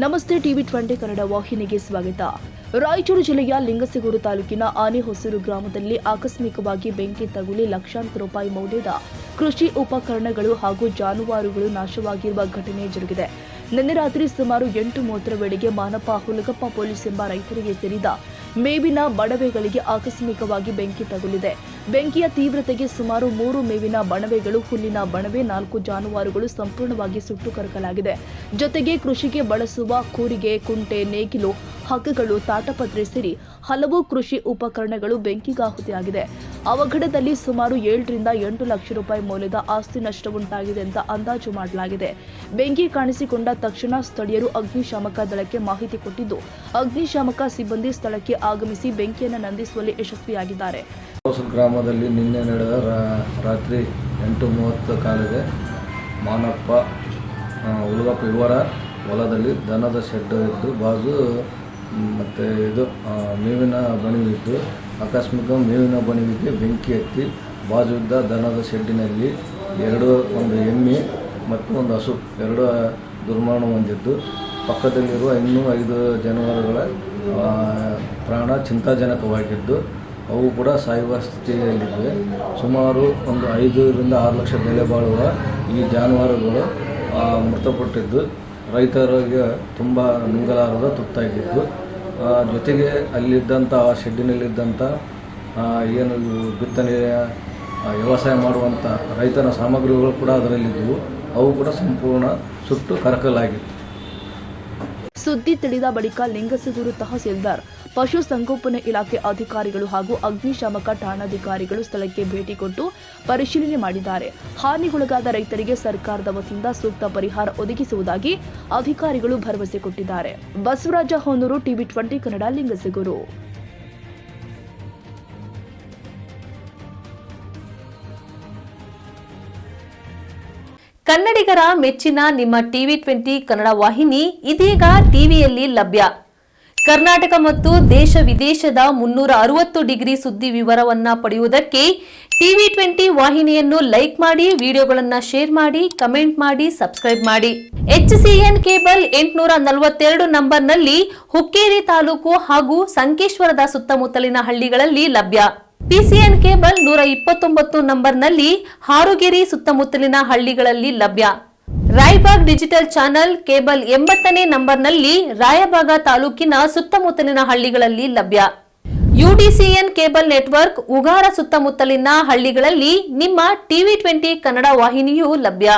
ನಮಸ್ತೆ ಟಿವಿ 20 ಕನ್ನಡ ವಾಹಿನಿಗೆ ಸ್ವಾಗತ. ರಾಯಚೂರು ಜಿಲ್ಲೆಯ ಲಿಂಗಸಗೂರು ತಾಲೂಕಿನ ಆನೆಹೊಸೂರು ಗ್ರಾಮದಲ್ಲಿ ಆಕಸ್ಮಿಕವಾಗಿ ಬೆಂಕಿ ತಗುಲಿ ಲಕ್ಷಾಂತರ ರೂಪಾಯಿ ಮೌಲ್ಯದ ಕೃಷಿ ಉಪಕರಣಗಳು ಹಾಗೂ ಜಾನುವಾರುಗಳು ನಾಶವಾಗಿರುವ ಘಟನೆ ಜರುಗಿದೆ. ನಿನ್ನೆ ರಾತ್ರಿ ಸುಮಾರು 8:30 ವೇಳೆಗೆ ಮಾನಪ್ಪ ಹುಲಗಪ್ಪ ಪೊಲೀಸ್ ಎಂಬ ರೈತರಿಗೆ ಸೇರಿದ ಮೇವಿನ ಬಣವೆಗಳಿಗೆ ಆಕಸ್ಮಿಕವಾಗಿ ಬೆಂಕಿ ತಗುಲಿದೆ. ಬೆಂಕಿಯ ತೀವ್ರತೆಗೆ ಸುಮಾರು 3 ಮೇವಿನ ಬಣವೆಗಳು, ಹುಲ್ಲಿನ ಬಣವೆ, 4 ಜಾನುವಾರುಗಳು ಸಂಪೂರ್ಣವಾಗಿ ಸುಟ್ಟು ಕರಕಲಾಗಿದೆ. ಜೊತೆಗೆ ಕೃಷಿಗೆ ಬಳಸುವ ಕೂರಿಗೆ, ಕುಂಟೆ, ನೇಗಿಲು, ಹಗ್ಗಗಳು, ತಾಟಪತ್ರೆ ಸೇರಿ ಹಲವು ಕೃಷಿ ಉಪಕರಣಗಳು ಬೆಂಕಿಗಾಹುತಿಯಾಗಿದೆ. ಅವಘಡದಲ್ಲಿ ಸುಮಾರು 7 ರಿಂದ 8 ಲಕ್ಷ ರೂಪಾಯಿ ಮೌಲ್ಯದ ಆಸ್ತಿ ನಷ್ಟವುಂಟಾಗಿದೆ ಅಂತ ಅಂದಾಜು ಮಾಡಲಾಗಿದೆ. ಬೆಂಕಿ ಕಾಣಿಸಿಕೊಂಡ ತಕ್ಷಣ ಸ್ಥಳೀಯರು ಅಗ್ನಿಶಾಮಕ ದಳಕ್ಕೆ ಮಾಹಿತಿ ಕೊಟ್ಟಿದ್ದು, ಅಗ್ನಿಶಾಮಕ ಸಿಬ್ಬಂದಿ ಸ್ಥಳಕ್ಕೆ ಆಗಮಿಸಿ ಬೆಂಕಿಯನ್ನು ನಂದಿಸುವಲ್ಲಿ ಯಶಸ್ವಿಯಾಗಿದ್ದಾರೆ. ಗ್ರಾಮದಲ್ಲಿ ನಿನ್ನೆ ನಡೆದ ರಾತ್ರಿ 8:30 ಕಾಲಿಗೆ ಮಾನಪ್ಪ ಹುಲಗಪ್ಪ ಇವರ ಹೊಲದಲ್ಲಿ ದನದ ಶೆಡ್ ಇದ್ದು ಬಾಜು ಮತ್ತು ಮೇವಿನ ಬಣಿವಿದ್ದು ಆಕಸ್ಮಿಕ ಮೇವಿನ ಬಣಿವಿಗೆ ಬೆಂಕಿ ಹತ್ತಿ ಬಾಜು ಇದ್ದ ದನದ ಶೆಡ್ಡಿನಲ್ಲಿ ಒಂದು ಎಮ್ಮೆ ಮತ್ತು ಒಂದು ಹಸು ದುರ್ಮರಣ ಹೊಂದಿದ್ದು, ಪಕ್ಕದಲ್ಲಿರುವ ಇನ್ನೂ 5 ಜಾನುವಾರುಗಳ ಪ್ರಾಣ ಚಿಂತಾಜನಕವಾಗಿದ್ದು ಅವು ಕೂಡ ಸಾಯುವ ಸ್ಥಿತಿಯಲ್ಲಿವೆ. ಸುಮಾರು ಒಂದು 5 ರಿಂದ 6 ಲಕ್ಷ ಬೆಲೆ ಬಾಳುವ ಈ ಜಾನುವಾರುಗಳು ಮೃತಪಟ್ಟಿದ್ದು ರೈತರಿಗೆ ತುಂಬ ನುಂಗಲಾರದ ತುತ್ತಾಗಿದ್ದು, ಜೊತೆಗೆ ಅಲ್ಲಿದ್ದಂಥ ಶೆಡ್ಡಿನಲ್ಲಿದ್ದಂಥ ಏನು ಬಿತ್ತನೆ ವ್ಯವಸಾಯ ಮಾಡುವಂಥ ರೈತನ ಸಾಮಗ್ರಿಗಳು ಕೂಡ ಅದರಲ್ಲಿದ್ದವು. ಅವು ಕೂಡ ಸಂಪೂರ್ಣ ಸುಟ್ಟು ಕರಕಲಾಗಿತ್ತು. ಸುದ್ದಿ ತಿಳಿದ ಬಳಿಕ ಲಿಂಗಸಗೂರು ತಹಸೀಲ್ದಾರ್, ಪಶು ಸಂಗೋಪನೆ ಇಲಾಖೆ ಅಧಿಕಾರಿಗಳು ಹಾಗೂ ಅಗ್ನಿಶಾಮಕ ಠಾಣಾಧಿಕಾರಿಗಳು ಸ್ಥಳಕ್ಕೆ ಭೇಟಿ ಕೊಟ್ಟು ಪರಿಶೀಲನೆ ಮಾಡಿದ್ದಾರೆ. ಹಾನಿಗೊಳಗಾದ ರೈತರಿಗೆ ಸರ್ಕಾರದ ವತಿಯಿಂದ ಸೂಕ್ತ ಪರಿಹಾರ ಒದಗಿಸುವುದಾಗಿ ಅಧಿಕಾರಿಗಳು ಭರವಸೆ ಕೊಟ್ಟಿದ್ದಾರೆ. ಬಸವರಾಜ ಹೊನ್ನೂರು, ಟಿವಿ 20 ಕನ್ನಡ, ಲಿಂಗಸಗೂರು. ಕನ್ನಡಿಗರ ಮೆಚ್ಚಿನ ನಿಮ್ಮ ಟಿವಿ 20 ಕನ್ನಡ ವಾಹಿನಿ ಇದೀಗ ಟಿವಿಯಲ್ಲಿ ಲಭ್ಯ. ಕರ್ನಾಟಕ ಮತ್ತು ದೇಶ ವಿದೇಶದ 360 ಡಿಗ್ರಿ ಸುದ್ದಿ ವಿವರವನ್ನ ಪಡೆಯುವುದಕ್ಕೆ ಟಿವಿ 20 ವಾಹಿನಿಯನ್ನು ಲೈಕ್ ಮಾಡಿ, ವಿಡಿಯೋಗಳನ್ನು ಶೇರ್ ಮಾಡಿ, ಕಮೆಂಟ್ ಮಾಡಿ, ಸಬ್ಸ್ಕ್ರೈಬ್ ಮಾಡಿ. HCN ಕೇಬಲ್ 842 ನಂಬರ್ನಲ್ಲಿ ಹುಕ್ಕೇರಿ ತಾಲೂಕು ಹಾಗೂ ಸಂಕೇಶ್ವರದ ಸುತ್ತಮುತ್ತಲಿನ ಹಳ್ಳಿಗಳಲ್ಲಿ ಲಭ್ಯ. PCN ಕೇಬಲ್ 129 ನಂಬರ್ನಲ್ಲಿ ಹಾರುಗೆರೆ ಸುತ್ತಮುತ್ತಲಿನ ಹಳ್ಳಿಗಳಲ್ಲಿ ಲಭ್ಯ. ರಾಯಬಾಗ್ ಡಿಜಿಟಲ್ ಚಾನೆಲ್ ಕೇಬಲ್ 80ನೇ ನಂಬರ್ನಲ್ಲಿ ರಾಯಬಾಗ ತಾಲೂಕಿನ ಸುತ್ತಮುತ್ತಲಿನ ಹಳ್ಳಿಗಳಲ್ಲಿ ಲಭ್ಯ. UDCN ಕೇಬಲ್ ನೆಟ್ವರ್ಕ್ ಉಗಾರ ಸುತ್ತಮುತ್ತಲಿನ ಹಳ್ಳಿಗಳಲ್ಲಿ ನಿಮ್ಮ ಟಿವಿ 20 ಕನ್ನಡ ವಾಹಿನಿಯೂ ಲಭ್ಯ.